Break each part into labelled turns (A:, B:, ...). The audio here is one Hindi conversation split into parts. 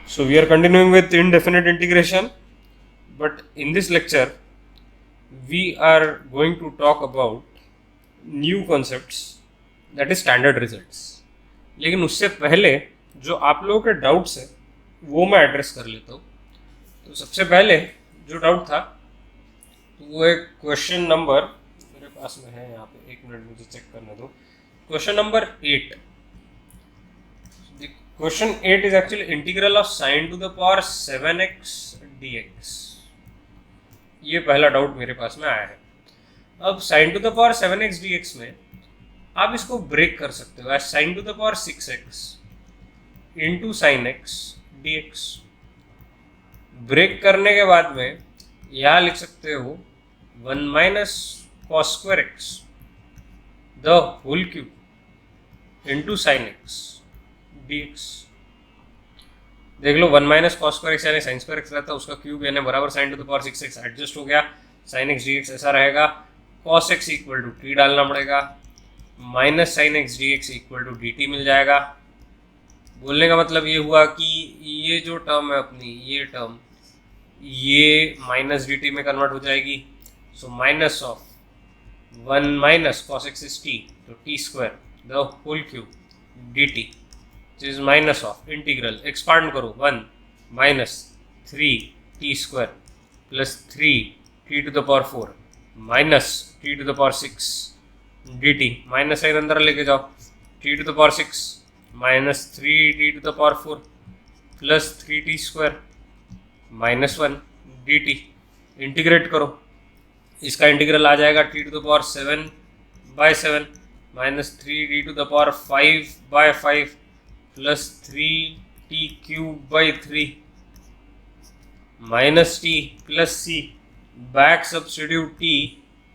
A: So we are continuing with indefinite integration, but in this lecture we are going to talk about new concepts, that is standard results. लेकिन उससे पहले जो आप लोगों के डाउट्स है वो मैं एड्रेस कर लेता हूँ. तो सबसे पहले जो डाउट था तो वो एक क्वेश्चन नंबर मेरे पास में है यहाँ पे, एक मिनट मुझे चेक करने दो. Question number 8. Question 8 is actually integral of sin to the power 7x dx. ये पहला डाउट मेरे पास में आया है. अब sin to the power 7x dx में आप इसको ब्रेक कर सकते हो as sin to the power 6x into sin x dx. Break करने के बाद में यहाँ लिख सकते हो 1 minus cos square x the whole cube into sin x dx. देख लो 1 माइनस कॉस स्क्वायर एक्स यानी साइन स्क्वायर एक्स रहता है, उसका क्यूब यानी बराबर sine to the power 6x adjust हो गया. साइन एक्स डी एक्स ऐसा रहेगा. Cos x equal to t डालना पड़ेगा, minus sine x d x equal to d t मिल जाएगा. बोलने का मतलब ये हुआ कि ये जो टर्म है अपनी, ये टर्म ये माइनस डी टी में कन्वर्ट हो जाएगी. So minus of 1 minus cos x is t, तो t square the whole cube d t is minus of integral, expand करो 1 minus 3 t square plus 3 t to the power 4 minus t to the power 6 dt. Minus sign अंदर लेके जाओ, t to the power 6 minus 3 t to the power 4 plus 3 t square minus 1 dt. Integrate करो, इसका इंटीग्रल आ जाएगा t to the power 7 by 7 minus 3 t to the power 5 by 5 plus 3t cube by 3 minus t plus c. Back substitute t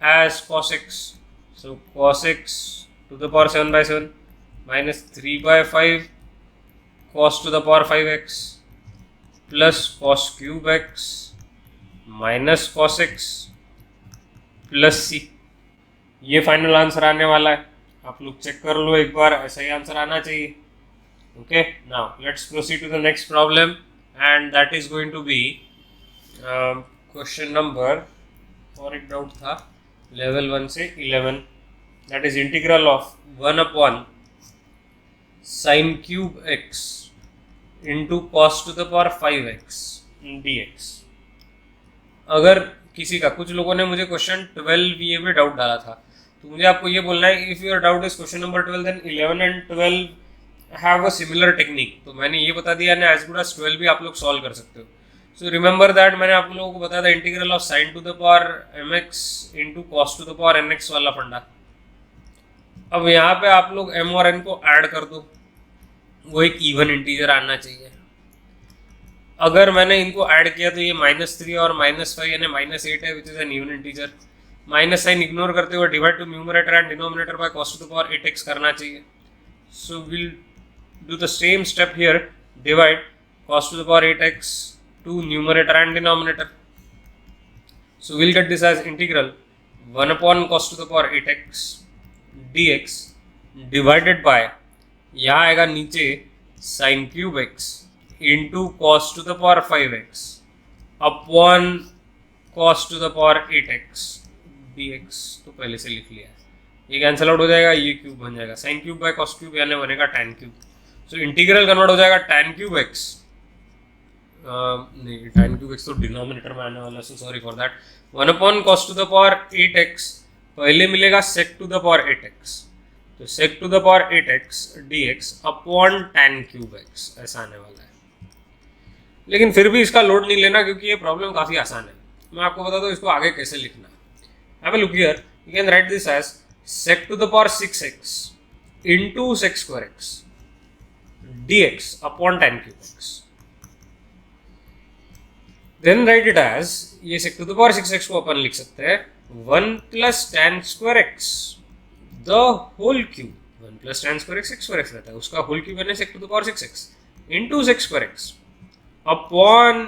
A: as cos x. So cos x to the power 7 by 7 minus 3 by 5 cos to the power 5x plus cos cube x minus cos x plus c. ये फाइनल आंसर आने वाला है. आप लोग चेक कर लो एक बार, ऐसा ही आंसर आना चाहिए. Okay, now let's proceed to the next problem, and that is going to be question number, और एक डाउट था level 1 से 11, that is integral of 1 upon sin cube x into cos to the power 5x dx. अगर किसी का, कुछ लोगों ने मुझे क्वेश्चन 12 ये में डाउट डाला था, तो मुझे आपको ये बोलना है if your doubt is question number 12 then 11 and 12 have a similar technique. तो मैंने ये बता दिया ना, एज गुड एज 12 भी आप लोग सॉल्व कर सकते हो. सो रिमेंबर दैट मैंने आप लोगों को बताया था integral of sine to the power mx into cos to the power nx वाला फंडा. अब यहाँ पे आप लोग m और n को ऐड कर दो, वो एक इवन इंटीजर आना चाहिए. अगर मैंने इनको ऐड किया तो ये -3 और -5 यानी -8 है, which is an even integer. Minus sign ignore करते हुए divide to numerator and denominator by cos to the power 8x करना चाहिए. So will do the same step here, divide cos to the power 8x to numerator and denominator. So we'll get this as integral 1 upon cos to the power 8x dx divided by, यहाँ आएगा नीचे sin cube x into cos to the power 5x upon cos to the power 8x dx. तो पहले से लिख लिया है, ये कैंसल आउट हो जाएगा, ये क्यूब बन जाएगा. Sine cube by cos cube यानी बनेगा tan क्यूब. तो इंटीग्रल कन्वर्ट हो जाएगा tan क्यूब x, नहीं tan क्यूब x तो डिनोमिनेटर में आने वाला है, so sorry for that. 1 upon cos to the power 8x, पहले मिलेगा sec to the power 8x, तो sec to the power 8x dx upon tan cube x ऐसा आने वाला है. लेकिन फिर भी इसका लोड नहीं लेना क्योंकि ये प्रॉब्लम काफ़ी आसान है. मैं आपको बता दूँ इसको आगे कैसे लिखना है. Have a look here, you can write this as sec to the power 6x into sec square x dx upon tan cube x. Then write it as, ये sec to the power 6x को अपन लिख सकते हैं 1 plus tan square x the whole cube. 1 plus tan square x square x रहता है, उसका whole cube है sec to the power 6x into sec square x upon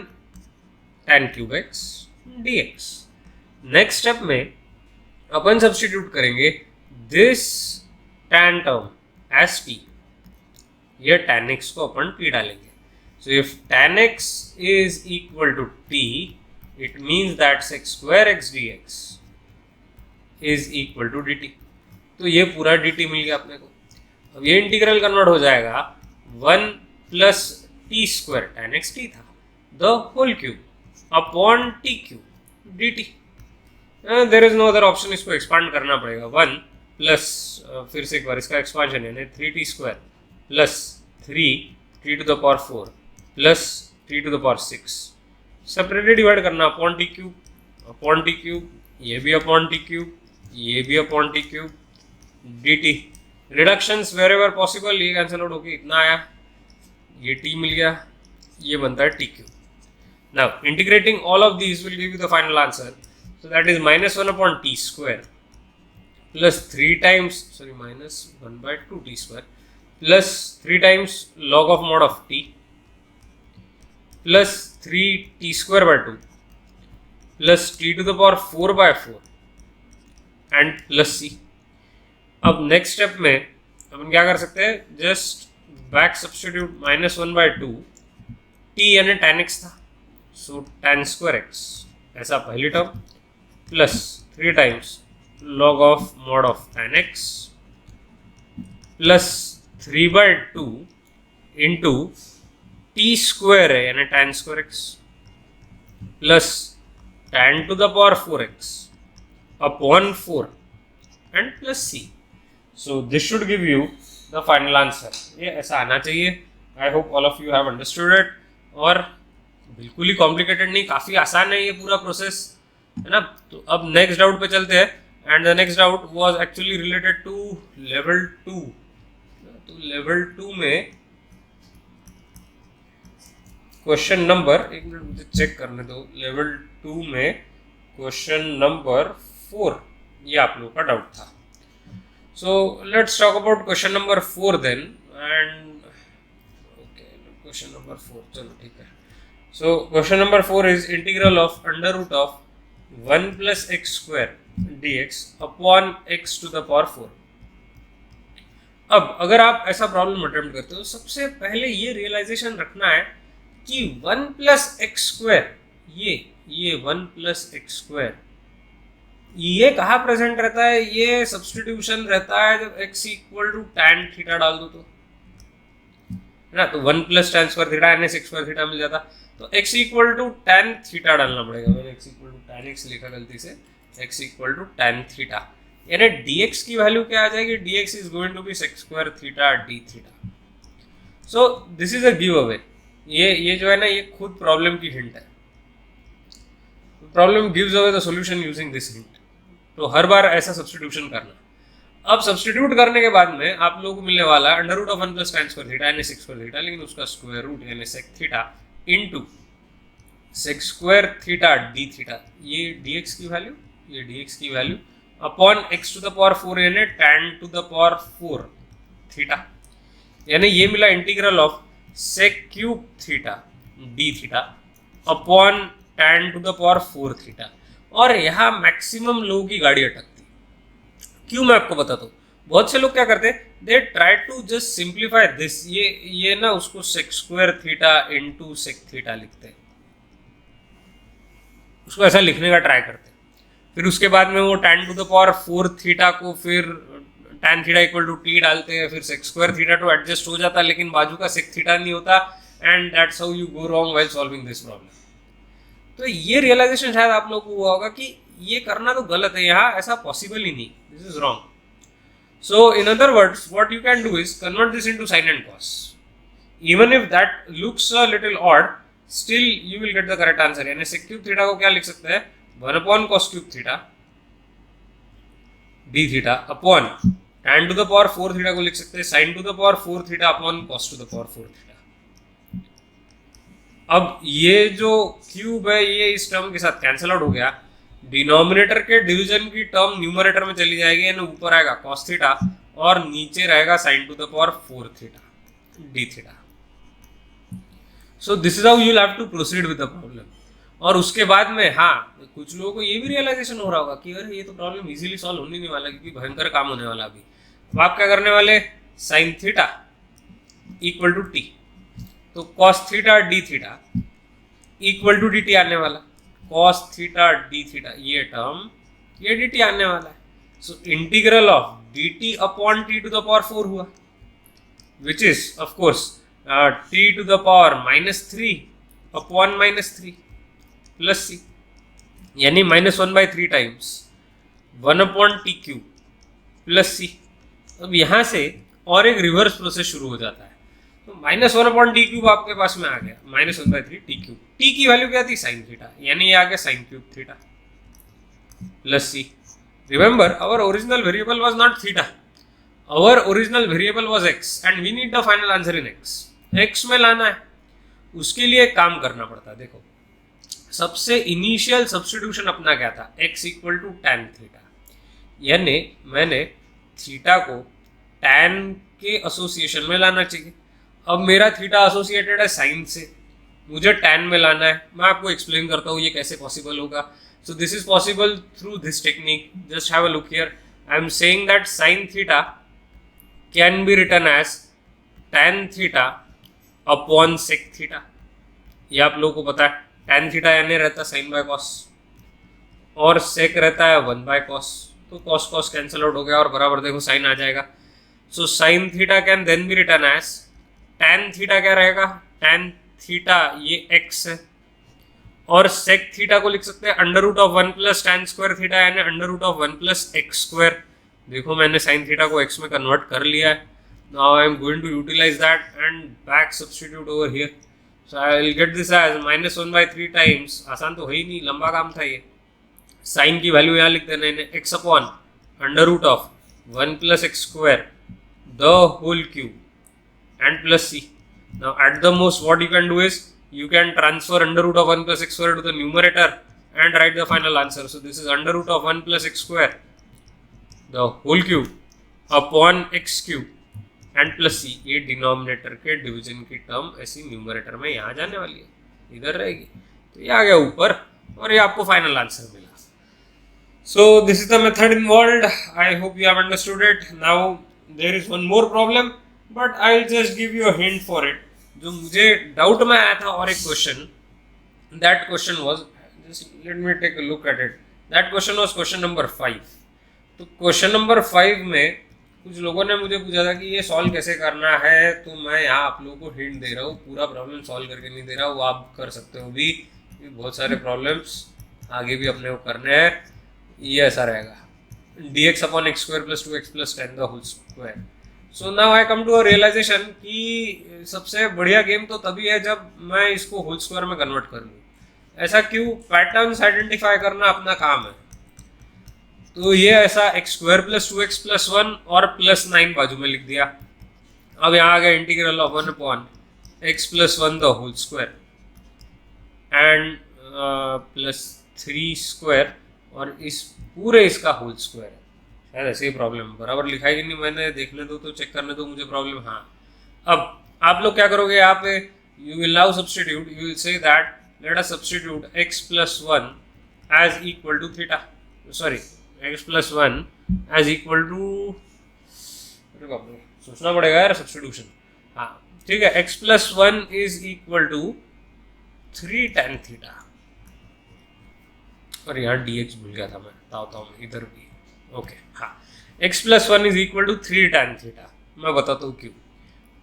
A: tan cube x dx. Next step में अपन सब्स्टिट्यूट करेंगे this tan term as t, ये tan x को अपन t डालेंगे. So if tan x is equal to t, it means that sec square x dx is equal to dt. तो ये पूरा dt मिल गया अपने को. अब ये इंटीग्रल कन्वर्ट हो जाएगा 1 plus t square tan x t था the whole cube upon t cube dt. There is no other option. इसको एक्सपांड करना पड़ेगा. 1 प्लस फिर से एक बार इसका एक्सपांशन यानी 3t square plus 3t to the power 4 plus 3 to the power 6 separately divide करना अपॉन टी क्यूब, ये भी अपॉन टी क्यूब, ये भी upon t cube dt. Reductions wherever possible. ये कैंसिल आउट होके इतना आया, ये t मिल गया, ये बनता है T cube. Now integrating all of these will give you the final answer. So that is -1 upon T square plus 3 times minus 1 by 2t square plus 3 times log of mod of t plus 3t square by 2 plus t to the power 4 by 4 and plus c. अब नेक्स्ट स्टेप में अपन क्या कर सकते हैं, just back substitute -1 by 2 t यानी tan x था, सो tan square x ऐसा पहली term plus 3 times log of mod of tan x plus 3 by 2 into t square है यानी tan square x plus tan to the power 4x upon 4 and plus c. So this should give you the final answer. ये ऐसा आना चाहिए. I hope all of you have understood it. और बिल्कुल ही कॉम्प्लिकेटेड नहीं, काफ़ी आसान है ये पूरा प्रोसेस, है ना. तो अब नेक्स्ट डाउट पे चलते हैं. And the next doubt was actually related to level 2. तो level 2 में क्वेश्चन नंबर, एक मिनट मुझे चेक करने दो, level 2 में क्वेश्चन नंबर 4 ये आप लोगों का डाउट था. So let's talk about question number 4 then. And okay, question number 4, चलो ठीक है. So question number 4 is integral of under root of 1 plus x square dx upon x to the power 4. अब अगर आप ऐसा प्रॉब्लम अटेम्प्ट करते हो, सबसे पहले ये रियलाइजेशन रखना है कि 1 प्लस एक्स स्क्वायर, ये 1 प्लस एक्स स्क्वायर ये कहाँ प्रेजेंट रहता है, ये सब्स्टिट्यूशन रहता है जब x equal to tan theta डाल दो तो, है ना. तो 1 प्लस tan स्क्वायर थीटा यानी sec स्क्वायर थीटा मिल जाता. तो x equal to tan theta डालना पड़ेगा. मैंने x equal to tan x लिखा गलती से, x equal to tan theta यानी dx की वैल्यू क्या आ जाएगी, dx is going to be sec square theta d theta. So this is a give away. ये जो है ना, ये खुद प्रॉब्लम की हिंट है. Problem gives away the solution using this hint. तो हर बार ऐसा सब्स्टिट्यूशन करना. अब सब्स्टिट्यूट करने के बाद में आप लोगों को मिलने वाला under root of 1 plus tan square theta यानी sec स्क्वायर थीटा, लेकिन उसका स्क्वायर रूट यानी sec theta into sec square theta d theta, ये dx की वैल्यू, ये dx की value upon x to the power 4 यानी tan to the power 4 theta, यानी ये मिला integral of sec cube theta d theta upon tan to the power 4 theta. और यहाँ मैक्सिमम लोगों की गाड़ी अटकती. क्यों, मैं आपको बताता हूँ. बहुत से लोग क्या करते हैं, they try to just simplify this. ये ना उसको sec square theta into sec theta लिखते हैं, उसको ऐसा लिखने का ट्राई करते हैं. फिर उसके बाद में वो tan to the power 4 theta को फिर tan theta equal to t डालते हैं, फिर sec स्क्वायर थीटा तो एडजस्ट हो जाता है, लेकिन बाजू का sec थीटा नहीं होता. And that's how you go wrong while solving this problem. तो ये रियलाइजेशन शायद आप लोगों को हुआ होगा कि ये करना तो गलत है, यहाँ ऐसा पॉसिबल ही नहीं, this is wrong. So in other words, what you can do is convert this into sin and cos. Even if that looks a little odd, still you will get the correct answer. यानी sec क्यूब थीटा को क्या लिख सकते हैं, 1 upon cos cube theta d theta upon tan to the power 4 theta को लिख सकते हैं sin to the power 4 theta upon cos to the power 4 theta. अब ये जो क्यूब है ये इस टर्म के साथ कैंसिल आउट हो गया. डिनोमिनेटर के डिवीजन की टर्म न्यूमरेटर में चली जाएगी, यानी ऊपर आएगा cos थीटा और नीचे रहेगा sin to the power 4 theta d theta. So this is how you will have to proceed with the problem. और उसके बाद में हाँ, कुछ लोगों को ये भी रियलाइजेशन हो रहा होगा कि अरे ये तो प्रॉब्लम इजीली सॉल्व होने नहीं वाला, क्योंकि भयंकर काम होने वाला अभी. अब आप क्या करने वाले, sin theta equal to t तो cos theta d theta equal to d t आने वाला, कॉस थीटा डी थीटा ये टर्म ये डी टी आने वाला है. So integral of d t upon t to the power 4 हुआ, which is of course t to the power -3 upon -3 plus c, यानी -1/3 times 1 upon t cube plus c. अब यहाँ से और एक रिवर्स प्रोसेस शुरू हो जाता है. तो -1 अपॉन टी क्यूब आपके पास में आ गया, -1/3 टी क्यूब. टी की वैल्यू क्या थी? साइन थीटा, यानी ये आ गया sine cube theta plus C. Remember our original variable was not theta, our original variable was x and we need the final answer in x. X में लाना है, उसके लिए काम करना पड़ता है. देखो सबसे इनिशियल सब्स्टिट्यूशन अपना क्या था? x equal to tan theta, यानी मैंने थीटा को टैन के एसोसिएशन में लाना चाहिए. अब मेरा थीटा एसोसिएटेड है साइन से, मुझे टैन में लाना है. मैं आपको एक्सप्लेन करता हूँ ये कैसे पॉसिबल होगा. So this is possible through this technique. Just have a look here. I am saying that sine theta can be written as tan theta upon sec theta. ये आप लोगों को पता है. टैन थीटा यानी रहता है साइन बाय कॉस और सेक रहता है 1 बाय कॉस. तो कॉस कॉस कैंसिल आउट हो गया और बराबर देखो साइन आ जाएगा. So sine theta can then be written as tan theta क्या रहेगा? टैन थीटा ये x है और सेक थीटा को लिख सकते हैं √1 प्लस टैन स्क्वायर थीटा यानी √1 प्लस एक्स स्क्वायर. देखो मैंने साइन थीटा को x में कन्वर्ट कर लिया है. Now I am going to utilize that and back substitute over here. So I will get this as -1/3 times. आसान तो है ही नहीं, लंबा काम था ये. साइन की वैल्यू यहाँ लिख देना है x upon √1 plus x square the whole cube and plus c. Now at the most what you can do is you can transfer √1 plus x square to the numerator and write the final answer. So this is √1 plus x square the whole cube upon x cube and plus c. ये डिनोमिनेटर के डिवीजन की टर्म ऐसी न्यूमरेटर में यहाँ जाने वाली है, इधर रहेगी. तो ये आ गया ऊपर और ये आपको फाइनल आंसर मिला. So this is the method involved. I hope you have understood it. Now there is one more problem. But I will just give you a hint for it. जो मुझे डाउट में आया था और एक question, that question was, just let me take a look at it. That question was question number 5. तो क्वेश्चन नंबर 5 में कुछ लोगों ने मुझे पूछा था कि ये सॉल्व कैसे करना है. तो मैं यहाँ आप लोगों को हिंट दे रहा हूँ, पूरा प्रॉब्लम सॉल्व करके नहीं दे रहा हूँ, वो आप कर सकते हो भी. बहुत सारे प्रॉब्लम्स आगे भी अपने को करने हैं. ये ऐसा रहेगा dx upon x square plus 2x plus 10 the whole square. So now I come to a realization कि सबसे बढ़िया गेम तो तभी है जब मैं इसको होल स्क्वायर में कन्वर्ट कर लूँ. ऐसा क्यों? पैटर्न्स आइडेंटिफाई करना अपना काम है. तो ये ऐसा x square plus 2x plus 1 और प्लस 9 बाजू में लिख दिया. अब यहाँ आ गया integral of 1 upon x plus 1 the whole square and plus 3 square और इस पूरे इसका होल स्क्वायर है. शायद ऐसे ही प्रॉब्लम बराबर लिखा है कि नहीं, मैंने देखने दो तो चेक करने दो मुझे प्रॉब्लम. हाँ, अब आप लोग क्या करोगे यहाँ पे? You will now substitute. You will say that let us substitute x plus 1 as equal to theta. Sorry, x plus 1 as equal to, सोचना पड़ेगा यार सब्स्टिट्यूशन. हाँ ठीक है, x plus 1 is equal to 3 tan theta. और यहाँ dx भूल गया था मैं, बताता हूँ इधर भी. ओके हाँ, x plus 1 is equal to 3 tan theta. मैं बताता हूँ क्यों.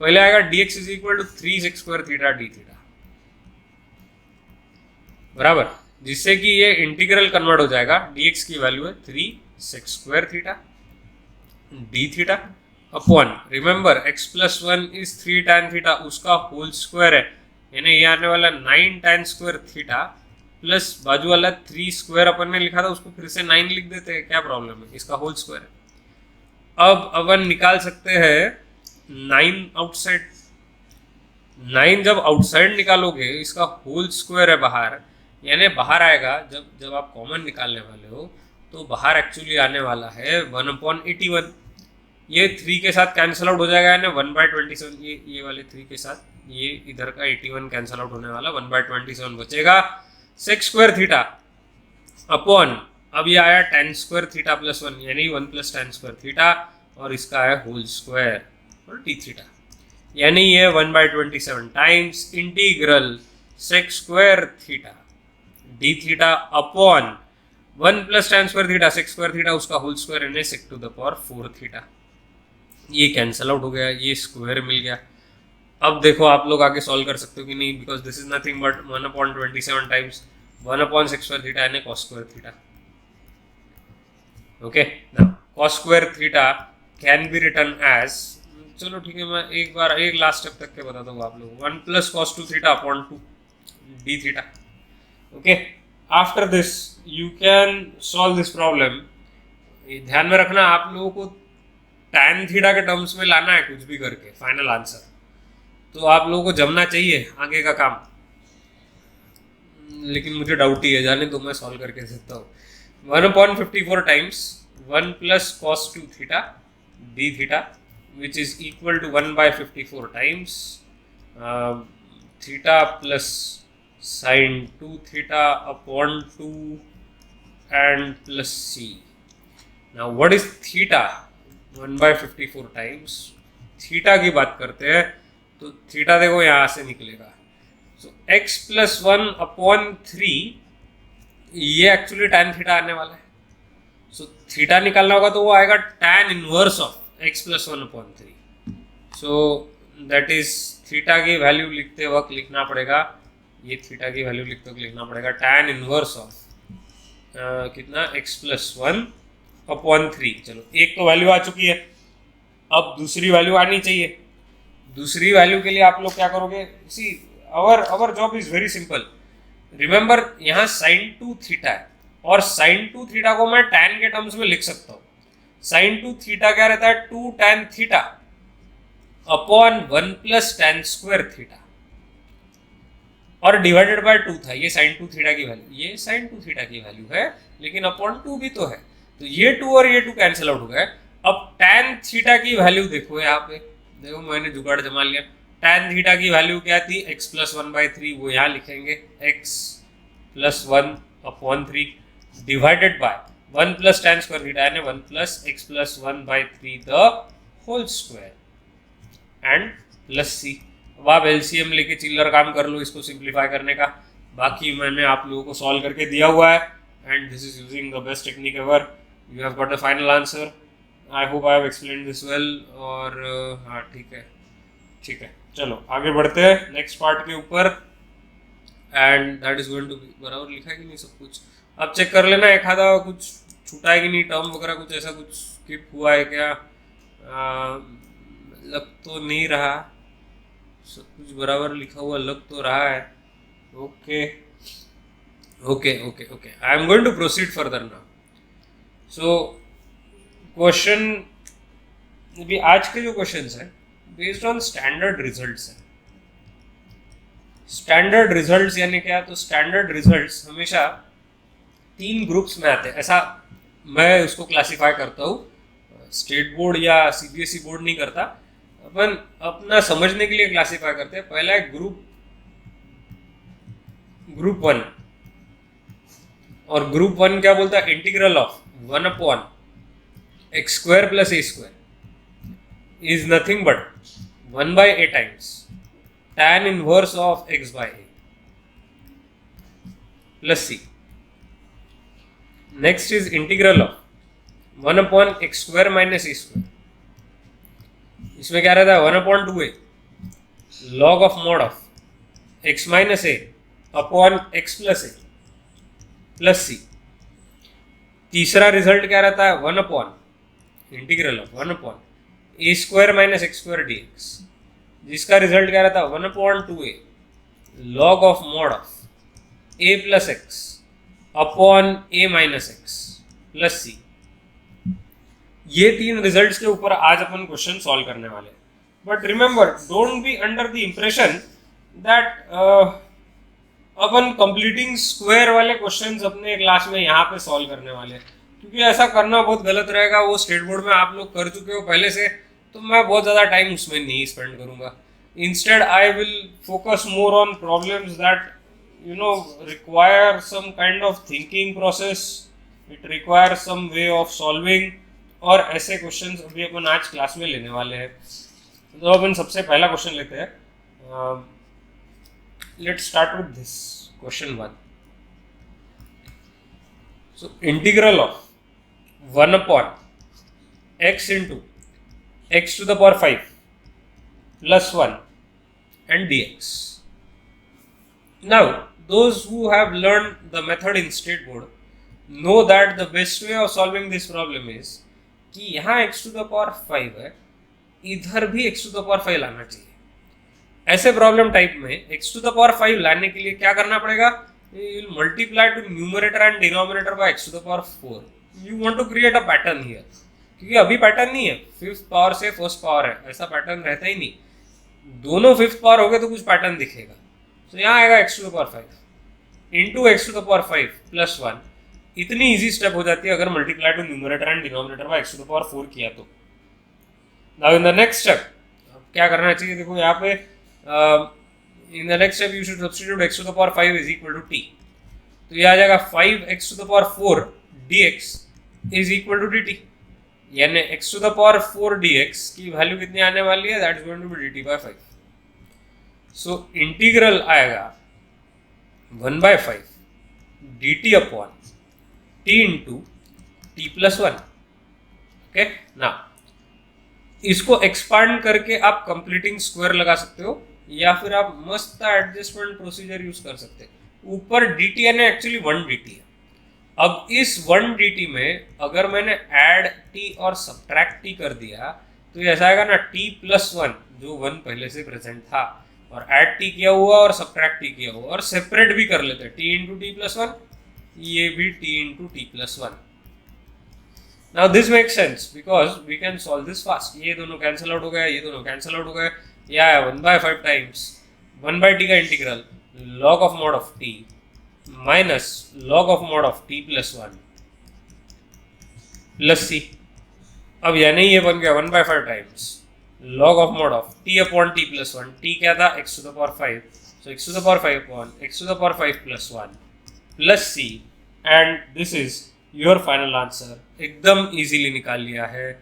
A: पहले आएगा dx is equal to 3 sec square theta d theta बराबर, जिससे कि ये इंटीग्रल कन्वर्ट हो जाएगा. dx की वैल्यू है 3 sec square theta d theta upon, remember x plus 1 is 3 tan theta, उसका होल स्क्वायर है, यानी ये आने वाला 9 tan स्क्वायर थीटा प्लस बाजू वाला 3 स्क्वायर अपन ने लिखा था उसको फिर से 9 लिख देते हैं. क्या प्रॉब्लम है? इसका होल स्क्वायर है. अब अपन निकाल सकते हैं 9 आउटसाइड. 9 जब आउटसाइड निकालोगे, इसका होल स्क्वायर है बाहर, यानी बाहर आएगा. जब आप कॉमन निकालने वाले हो तो बाहर एक्चुअली आने वाला है 1/81. ये 3 के साथ कैंसिल आउट हो जाएगा, यानी 1/27. ये वाले 3 के साथ ये इधर का 81 कैंसिल आउट होने वाला, 1/27 बचेगा. सेक स्क्वायर थीटा अपॉन, अब ये आया tan स्क्वायर थीटा प्लस 1 यानी 1 प्लस tan स्क्वायर थीटा और इसका है होल स्क्वायर और डी थीटा. यानी ये 1/27 times integral sec square theta d theta upon 1 plus tan square theta sec square theta उसका होल स्क्वायर यानी sec to the power 4 theta. ये कैंसल आउट हो गया, ये स्क्वायर मिल गया। अब देखो आप लोग आगे सॉल्व कर सकते हो कि नहीं, because this is nothing but 1/27 times 1/सेक स्क्वायर थीटा यानी cos square theta. Okay, now cos square theta can be written as, चलो ठीक है मैं एक बार एक लास्ट स्टेप तक के बताता हूँ आप लोग, 1 plus cos 2 theta upon 2 D theta. Okay, after this you can solve this problem. ध्यान में रखना आप लोगों को tan थीटा के टर्म्स में लाना है कुछ भी करके फाइनल आंसर, तो आप लोगों को जमना चाहिए आगे का काम। लेकिन मुझे डाउट ही है, जाने तो मैं सॉल्व करके देता हूँ। 1/54 times 1 plus cos 2 theta d theta which is equal to 1/54 times theta plus sin 2 theta upon 2 and plus c. Now what is theta? 1/54 times theta की बात करते हैं तो थीटा देखो यहाँ से निकलेगा, so x plus 1 upon 3 ये एक्चुअली tan थीटा आने वाला है। so थीटा निकालना होगा तो वो आएगा tan inverse of x plus 1/3। So that is theta की वैल्यू लिखते वक्त लिखना पड़ेगा, ये थीटा की वैल्यू लिखते वक्त लिखना पड़ेगा tan इनवर्स ऑफ कितना x plus 1/3। चलो एक तो वैल्यू आ चुकी है, अब दूसरी वैल्यू आनी चाहिए। दूसरी वैल्यू के लिए आप लोग क्या करोगे, see our job is very simple. Remember यहाँ sin 2 थीटा है और sin 2 थीटा को मैं tan के टर्म्स में लिख सकता हूँ। sin 2 थीटा क्या रहता है, 2 tan theta upon 1 plus tan square theta और डिवाइडेड बाय 2 था। ये sin 2 थीटा की वैल्यू, ये sin 2 थीटा की वैल्यू है, लेकिन अपॉन 2 भी तो है, तो ये 2 और ये 2 कैंसिल आउट हो गए। अब tan थीटा की वैल्यू देखो, यहाँ पे देखो मैंने जुगाड़ जमा लिया। tan थीटा की वैल्यू क्या थी, x plus 1/3, वो यहाँ लिखेंगे x plus 1/3 divided by 1 plus tan square theta यानी 1 plus x plus 1/3 the whole square and plus c। अब आप एलसीएम लेके चिल्लर काम कर लो इसको सिंप्लीफाई करने का। बाकी मैंने आप लोगों को सॉल्व करके दिया हुआ है and this is using the best technique ever. You have got the final answer. I hope I have explained this well. और हाँ ठीक है, चलो आगे बढ़ते हैं नेक्स्ट पार्ट के ऊपर। And that is going to be, बराबर लिखा है कि नहीं सब कुछ, अब चेक कर लेना एक आधा कुछ छूटा है कि नहीं, टर्म वगैरह कुछ ऐसा कुछ स्किप हुआ है क्या। लग तो नहीं रहा, सब कुछ बराबर लिखा हुआ लग तो रहा है। Okay, I am going to proceed further now. So question भी आज के जो क्वेश्चंस हैं बेस्ड ऑन स्टैंडर्ड रिजल्ट्स हैं। स्टैंडर्ड रिजल्ट्स यानी क्या, तो स्टैंडर्ड रिजल्ट्स हमेशा 3 ग्रुप्स में आते हैं, ऐसा मैं उसको क्लासिफाई करता हूँ। स्टेट बोर्ड या सीबीएसई बोर्ड नहीं करता, अपन अपना समझने के लिए क्लासिफाई करते हैं। पहला है ग्रुप 1, और ग्रुप 1 क्या बोलता है, integral of 1/x square plus a square is nothing but 1/a times tan inverse of x by a plus c। Next is integral of 1/x square minus a square, इसमें क्या रहता है 1/2a log of mod of x minus a upon x plus a plus c। तीसरा रिजल्ट क्या रहता है 1/ integral of 1/a square minus x square dx, जिसका रिजल्ट क्या रहता है 1/2a log of mod of a plus x upon a minus x plus c। ये 3 रिजल्ट्स के ऊपर आज अपन क्वेश्चन सॉल्व करने वाले हैं। But remember, don't be under the impression that upon completing square वाले क्वेश्चंस अपने क्लास में यहाँ पे सॉल्व करने वाले हैं, क्योंकि ऐसा करना बहुत गलत रहेगा। वो स्टेट बोर्ड में आप लोग कर चुके हो पहले से, तो मैं बहुत ज़्यादा टाइम उसमें नहीं स्पेंड करूँगा। Instead I will focus more on problems that require some kind of thinking process, it require some way of solving, और ऐसे क्वेश्चंस अभी अपन आज क्लास में लेने वाले हैं। तो अपन सबसे पहला क्वेश्चन लेते हैं. Let's start with this question 1. So integral of 1 upon x into x to the power 5 plus 1 and dx. Now, those who have learned the method in state board know that the best way of solving this problem is कि यहाँ x to the power 5 है, इधर भी x to the power 5 लाना चाहिए. ऐसे प्रॉब्लम टाइप में x to the power 5 लाने के लिए क्या करना पड़ेगा? You will multiply to numerator and denominator by x to the power 4. You want to create a pattern here. क्योंकि अभी पैटर्न नहीं है, फिफ्थ पावर से फर्स्ट पावर है, ऐसा पैटर्न रहता ही नहीं. दोनों फिफ्थ पावर हो गए तो कुछ पैटर्न दिखेगा. तो यहाँ आएगा x to the power 5 into x to the power 5 plus 1. इतनी इजी स्टेप हो जाती है अगर multiply to numerator and denominator by x to the power 4 किया तो. Now in the next step क्या करना चाहिए? देखो यहाँ पे in the next step you should substitute x to the power 5 is equal to t. तो ये आ जाएगा 5x to the power 4 dx is equal to dt. यानी x to the power 4 dx की वैल्यू कितनी आने वाली है? That is going to be dt by 5. So integral आएगा 1 by 5 dt upon t into t plus 1. Okay, ना इसको एक्सपांड करके आप कंप्लीटिंग स्क्वायर लगा सकते हो या फिर आप मस्त एडजस्टमेंट प्रोसीजर यूज कर सकते हो. ऊपर dt यानी एक्चुअली 1 dt है. अब इस 1 dt में अगर मैंने ऐड t और सब्ट्रैक्ट t कर दिया तो ये ऐसा आएगा ना t प्लस 1 जो 1 पहले से प्रेजेंट था, और ऐड t किया हुआ और सब्ट्रैक्ट t किया हुआ, और सेपरेट भी कर लेते हैं t इंटू टी प्लस 1, ये भी t into t plus 1. Now this make sense because we can solve this fast. ये दोनों कैंसिल आउट हो गया, ये दोनों कैंसिल आउट हो गए. यह है 1/5 टाइम्स 1/t का integral log of mod of t minus log of mod of t plus 1 plus c. अब यानी ये बन गया 1/5 times log of mod of t upon t plus 1. t क्या था? x to the power 5. So x to the power 5 upon x to the power 5 plus 1 plus c. And this is your final answer. एकदम इजीली निकाल लिया है,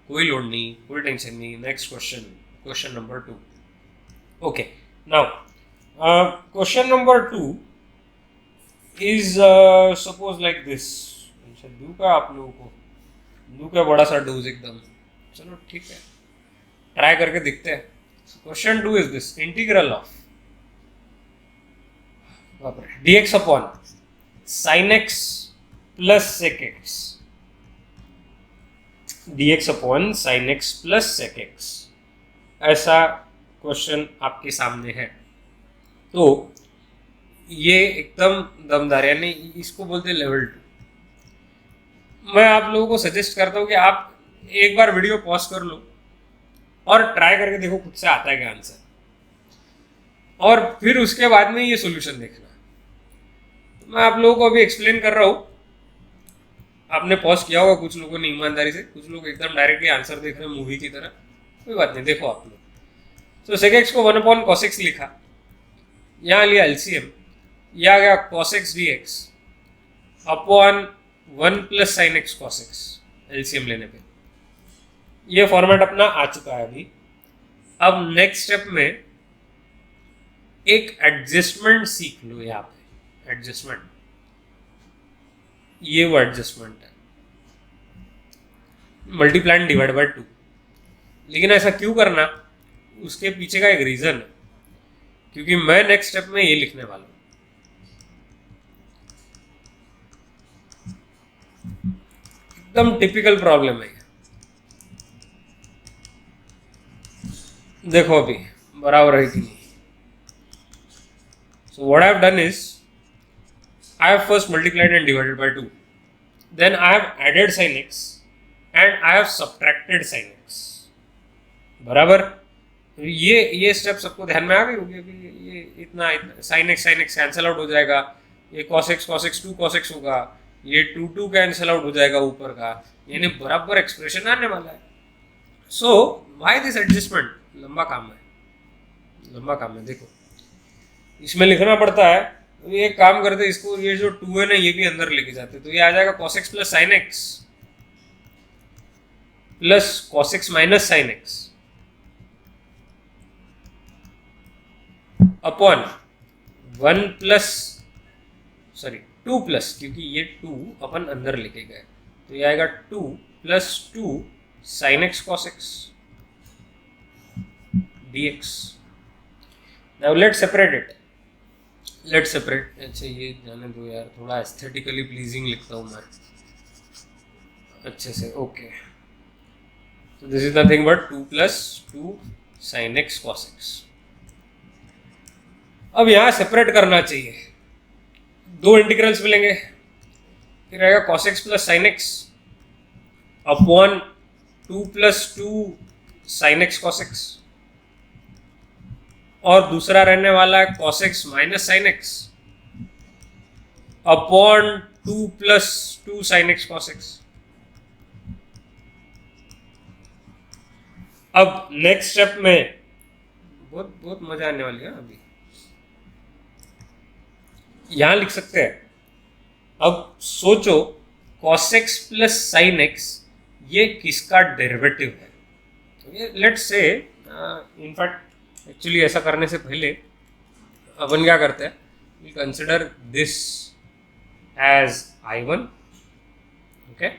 A: कोई लोड नहीं, कोई टेंशन नहीं. Next question, question number 2. Okay, now question number 2 is suppose like this. अच्छा दूँ का आप लोगों को दूँ का बड़ा सा डोज एकदम. चलो ठीक है, ट्राई करके दिखते हैं. Question 2 is this. Integral of dx upon sin x plus sec x. dx upon sin x plus sec x, ऐसा क्वेश्चन आपके सामने है. तो ये एकदम दमदार, यानी इसको बोलते हैं लेवल 2. मैं आप लोगों को सजेस्ट करता हूँ कि आप एक बार वीडियो पॉज कर लो और ट्राई करके देखो खुद से आता है क्या आंसर, और फिर उसके बाद में ये सॉल्यूशन देखना. मैं आप लोगों को अभी एक्सप्लेन कर रहा हूँ. आपने पॉज किया होगा कुछ लोगों ने ईमानदारी से, कुछ लोग एकदम डायरेक्टली आंसर देख रहे हैं मूवी की तरह. कोई बात नहीं, देखो आप लोग. तो sec x को 1 अपॉन cos x लिखा, यहाँ लिया एलसीएम, यह आ गया cos x dx upon 1 plus sine x cos x. LCM लेने पे ये फॉर्मेट अपना आ चुका है अभी. अब नेक्स्ट स्टेप में एक एडजस्टमेंट सीख लो. यहाँ पे एडजस्टमेंट, ये वो एडजस्टमेंट है, मल्टीप्लाई एंड डिवाइड बाय 2. लेकिन ऐसा क्यों करना, उसके पीछे का एक रीजन है, क्योंकि मैं नेक्स्ट स्टेप में ये लिखने वाला हूं. एकदम टिपिकल प्रॉब्लम है. देखो अभी बराबर है कि नहीं. So what I have done is I have first multiplied and divided by 2. Then I have added sin x and I have subtracted sin x. बराबर. ये स्टेप सबको ध्यान में आ गई होगी. अभी ये इतना sin x कैंसिल आउट हो जाएगा. ये cos x 2 cos x होगा. ये 2 कैंसिल आउट हो जाएगा ऊपर का. यानी बराबर एक्सप्रेशन आने वाला है. So why this adjustment? लंबा काम है. देखो इसमें लिखना पड़ता है. तो ये काम करते इसको, ये जो 2 है ना ये भी अंदर लेके जाते. तो ये आ जाएगा cos x plus sine x plus cos x minus sine x upon 2 plus, क्योंकि ये 2 अपन अंदर लेके गए, तो ये आएगा 2 + 2 sin x cos x dx. Now let's separate it. अच्छा ये जाने दो यार, थोड़ा एस्थेटिकली प्लीजिंग लिखता हूँ मैं अच्छे से. ओके, तो this is nothing but 2 + 2 sin x cos x. अब यहाँ सेपरेट करना चाहिए, दो इंटीग्रल्स मिलेंगे, फिर आएगा cos x + sin x upon 2 + 2 sin x cos x, और दूसरा रहने वाला है cos x - sin x upon 2 + 2 sin x cos x. अब नेक्स्ट स्टेप में बहुत बहुत मजा आने वाली है. अभी यहां लिख सकते हैं, अब सोचो cos x + sin x ये किसका डेरिवेटिव है. लेट्स से इनफैक्ट एक्चुअली ऐसा करने से पहले अपन क्या करते हैं, we consider this as I1. Okay,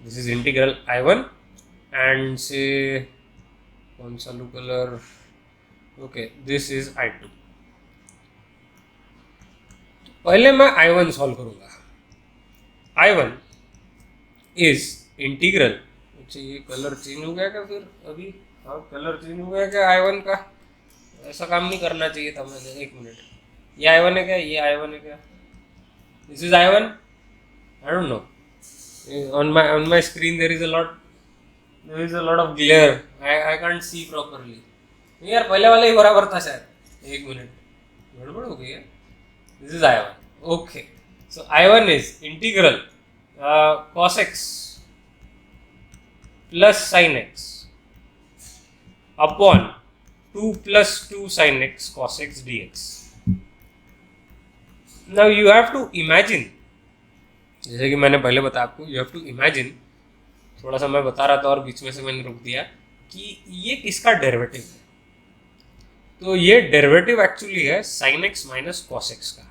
A: this is integral I1 and से कौन सा लू colour, okay this is I2. पहले मैं I1 सॉल्व करूंगा. I1 इज इंटीग्रल, अच्छा ये कलर चेंज हो गया क्या फिर अभी, हाँ कलर चेंज हो गया क्या I1 का, ऐसा काम नहीं करना चाहिए था मैंने. एक मिनट, ये I1 है क्या, ये I1 है क्या, this is I1, I don't know. on my screen there is a lot of glare, I can't see properly. यार पहले वाला ही बराबर था शायद, एक मिनट गड़बड़ हो गई है. This is I1. Okay, so I1 is integral cos x + sin x upon 2 + 2 sin x cos x dx. Now you have to imagine, जैसे कि मैंने पहले बताया आपको, you have to imagine, थोड़ा सा मैं बता रहा था और बीच में से मैंने रोक दिया, कि ये किसका डेरिवेटिव है. तो ये डेरिवेटिव एक्चुअली है sin x - cos x का.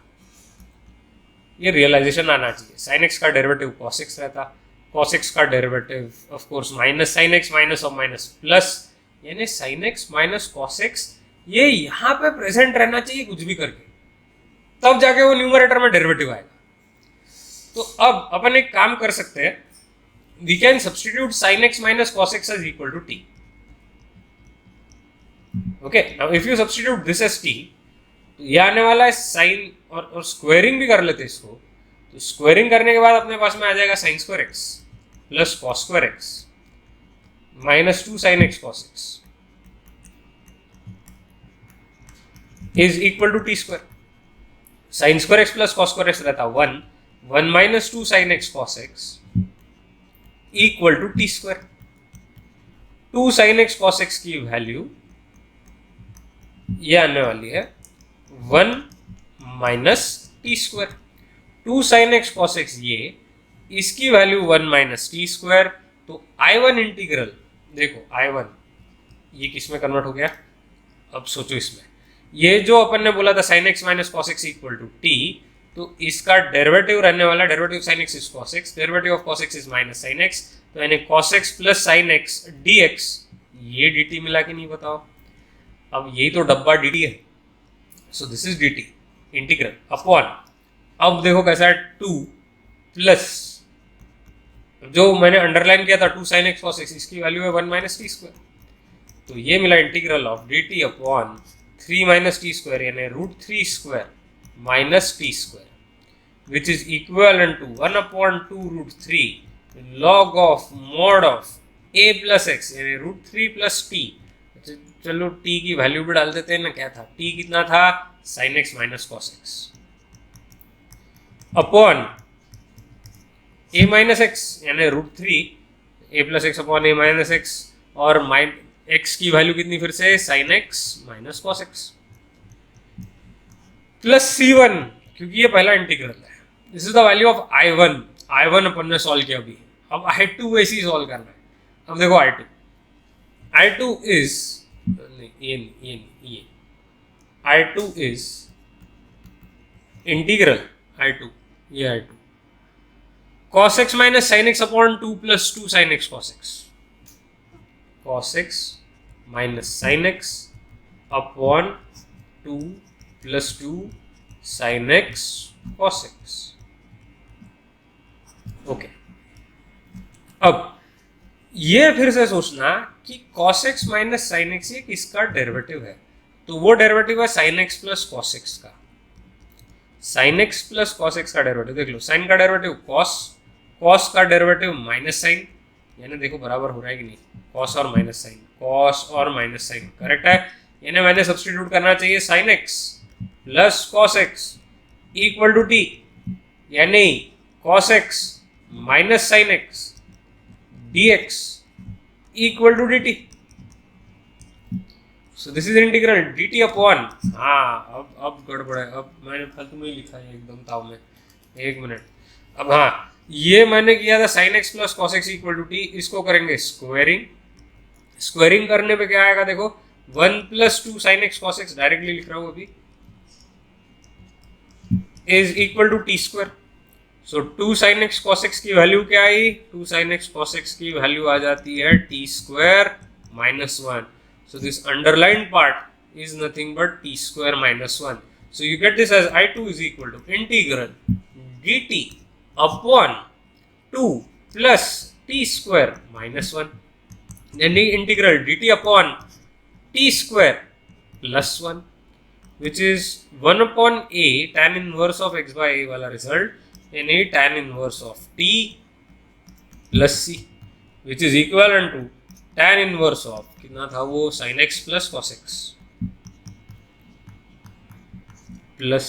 A: ये रियलाइजेशन आना चाहिए. sin x का डेरिवेटिव cos x रहता, cos x का derivative of course minus sin x minus और माइनस प्लस, यानी sin x - cos x ये यहाँ पे प्रेजेंट रहना चाहिए कुछ भी करके, तब जाके वो न्यूमरेटर में डेरिवेटिव आएगा. तो अब अपन एक काम कर सकते हैं, we can substitute sin x - cos x is equal to t. Okay, now if you substitute this as t, तो ये आने वाला है साइन, और स्क्वायरिंग भी कर लेते हैं इसको. तो स्क्वायरिंग करने के बाद अपने पास में आ जाएगा sin² x + cos² x - 2 sin x cos x is equal to t². sin² x + cos² x रहता 1 - 2 sin x cos x equal to t². 2 sin x cos x की वैल्यू ये आने वाली है 1 - t². 2 sin x cos x ये, इसकी वैल्यू 1 - t². तो I1 इंटीग्रल, देखो I1 ये किस में कन्वर्ट हो गया, अब सोचो इसमें, ये जो अपन ने बोला था sin x - cos x equal to t, तो इसका डेरिवेटिव रहने वाला, derivative sin x is cos x, derivative of cos x is minus sin x, तो यानी cos x + sin x dx. ये dt मिला कि नहीं बताओ. अब यही तो डब्बा dt है, सो this is dt integral upon, अब देखो कैसा है, 2 प्लस जो मैंने अंडरलाइन किया था 2 sin x cos x, इसकी वैल्यू है 1 - t². तो ये मिला integral of dt upon 3 - t², यानी √3² - t², which is equivalent to 1/2 √3 log of mod of a + x, यानी √3 + t. चलो t की वैल्यू भी डाल देते हैं ना, क्या था t कितना था, sin x - cos x upon a - x, यानी √3 a + x upon a - x, और x की वैल्यू कितनी फिर से, sin x - cos x plus c1, क्योंकि ये पहला इंटीग्रल है. This is the value of I1 अपन ने सॉल्व किया अभी. अब I2 वैसे ही सॉल्व करना है. अब देखो I2 इज ये I2 is इंटीग्रल I2, ये I2 cos x minus sin x upon 2 plus 2 sin x cos x, cos x minus sin x upon 2 plus 2 sin x cos x. Okay, अब ये फिर से सोचना कि cos x minus sin x ये किसका डेरिवेटिव है, तो वो डेरिवेटिव है sin x plus cos x का. sin x plus cos x का डेरिवेटिव देख लो, sin का डेरिवेटिव cos, cos का डेरिवेटिव माइनस sin, यानी देखो बराबर हो रहा है कि नहीं, cos और माइनस sin, cos और माइनस sin करेक्ट है, यानी मैंने सब्स्टिट्यूट करना चाहिए sin x plus cos x equal to t, यानी cos x minus sin x dx equal to dt. So this is integral dt upon, हाँ अब गड़बड़ है, अब मैंने फालतू में ही लिखा है एकदम ताव में, एक मिनट. अब हाँ, ये मैंने किया था sin x plus cos x equal to t, इसको करेंगे स्क्वायरिंग. स्क्वायरिंग करने पे क्या आएगा देखो, 1 plus 2 sin x cos x directly लिख रहा हूँ अभी, is equal to t square. So 2 sin x cos x की वैल्यू क्या आई, 2 sin x cos x की वैल्यू आ जाती है t square minus 1. So this underline part is nothing but t square minus 1. So you get this as I2 is equal to integral dt upon 2 plus t square minus 1, यानी integral dt upon t square plus 1, which is 1 upon a tan inverse of x by a वाला रिजल्ट, यानी tan inverse of t plus c, which is equivalent to tan inverse of कितना था वो, sin x plus cos x plus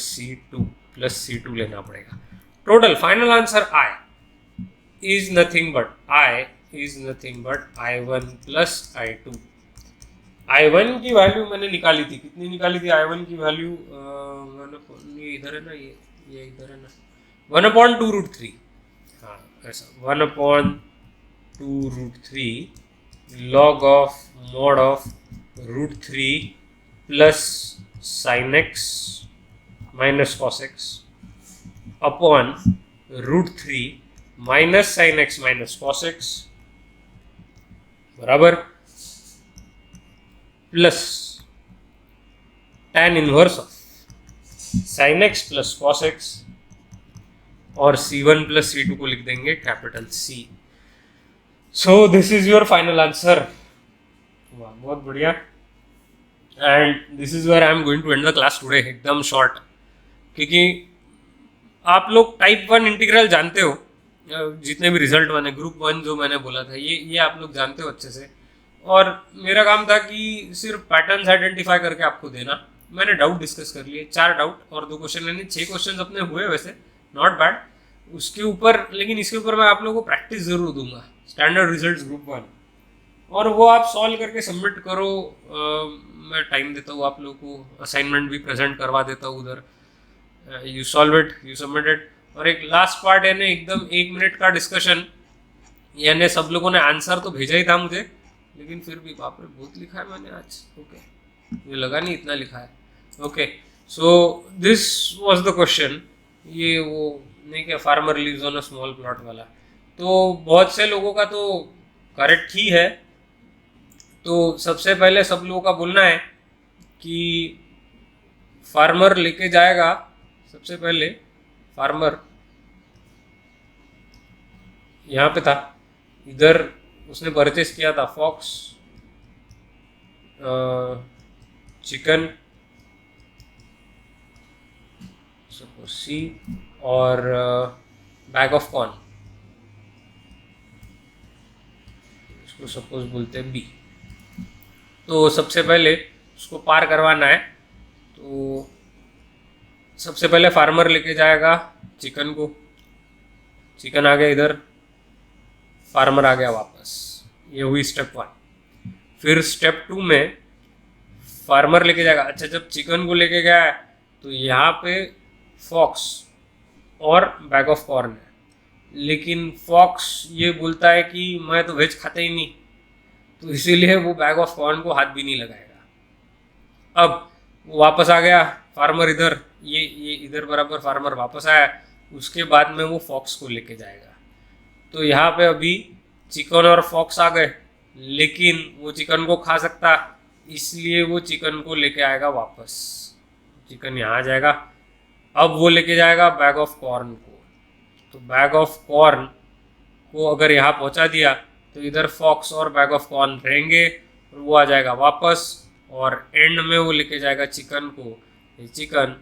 A: c2 लेना पड़ेगा. Total final answer I is nothing but I1 plus I2. I1 की वैल्यू मैंने निकाली थी, कितनी निकाली थी I1 की वैल्यू, ये इधर है ना, ये इधर है ना, 1 upon 2 root 3, हाँ ऐसा 1 upon 2 root 3 log of mod of root 3 plus sin x minus cos x upon root 3 minus sin x minus cos x बराबर plus tan inverse of sin x plus cos x, और C1 प्लस C2 को लिख देंगे capital C. So this is your final answer. वाह बहुत बढ़िया. And this is where I am going to end the class today, एकदम शॉर्ट, क्योंकि आप लोग टाइप 1 इंटीग्रल जानते हो, जितने भी रिजल्ट बने ग्रुप 1 जो मैंने बोला था, ये आप लोग जानते हो अच्छे से, और मेरा काम था कि सिर्फ पैटर्न्स आइडेंटिफाई करके आपको देना. मैंने डाउट डिस्कस कर लिए, 4 डाउट और 2 क्वेश्चन, यानी 6 क्वेश्चन अपने हुए वैसे, नॉट बैड उसके ऊपर, लेकिन इसके ऊपर मैं आप लोगों को प्रैक्टिस जरूर दूंगा, स्टैंडर्ड रिजल्ट्स ग्रुप 1, और वो आप सॉल्व करके सबमिट करो. मैं टाइम देता हूँ आप लोगों को, असाइनमेंट भी प्रेजेंट करवा देता हूँ उधर, you solve it, you submit it. और एक लास्ट पार्ट है ना, एकदम 1 मिनट का डिस्कशन, यानी सब लोगों ने आंसर तो भेजा ही था मुझे, लेकिन फिर भी बाप रे बहुत लिखा है मैंने आज. ओके, मुझे लगा नहीं इतना लिखा है. Okay, so this was the question. ये वो नहीं क्या, farmer lives on a small plot वाला, तो बहुत से लोगों का तो करेक्ट ही है. तो सबसे पहले सब लोगों का बोलना है कि फार्मर लेके जाएगा, सबसे पहले फार्मर यहाँ पे था, इधर उसने परचेस किया था फॉक्स, चिकन सपोज सी, और बैग ऑफ कॉर्न, इसको सपोज बोलते हैं बी. तो सबसे पहले उसको पार करवाना है, तो सबसे पहले फार्मर लेके जाएगा चिकन को, चिकन आ गया इधर, फार्मर आ गया वापस, ये हुई स्टेप 1. फिर स्टेप 2 में फार्मर लेके जाएगा. अच्छा, जब चिकन को लेके गया है तो यहाँ पे फॉक्स और बैग ऑफ कॉर्न है, लेकिन फॉक्स ये बोलता है कि मैं तो वेज खाता ही नहीं, तो इसीलिए वो बैग ऑफ कॉर्न को हाथ भी नहीं लगाएगा. अब वो वापस आ गया, फार्मर इधर, ये इधर बराबर फार्मर वापस आया, उसके बाद में वो फॉक्स को लेके जाएगा। तो यहाँ पे अभी चिकन और फॉक्स आ गए, लेकिन वो चिकन को खा सकता, इसलिए वो चिकन को लेके आएगा वापस। चिकन यहाँ आ जाएगा, अब वो लेके जाएगा बैग ऑफ कॉर्न को। तो बैग ऑफ कॉर्न को अगर यहाँ पहुँचा दिया तो इधर फॉक्स और बैग ऑफ कॉर्न रहेंगे, और वो आ जाएगा वापस, और एंड में वो लेके जाएगा चिकन को। ये चिकन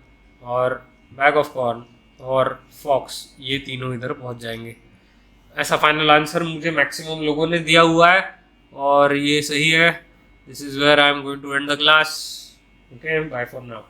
A: और बैग ऑफ कॉर्न और फॉक्स, ये तीनों इधर पहुँच जाएंगे। ऐसा फाइनल आंसर मुझे मैक्सिमम लोगों ने दिया हुआ है, और ये सही है। This is where I am going to end the class. Okay, bye for now.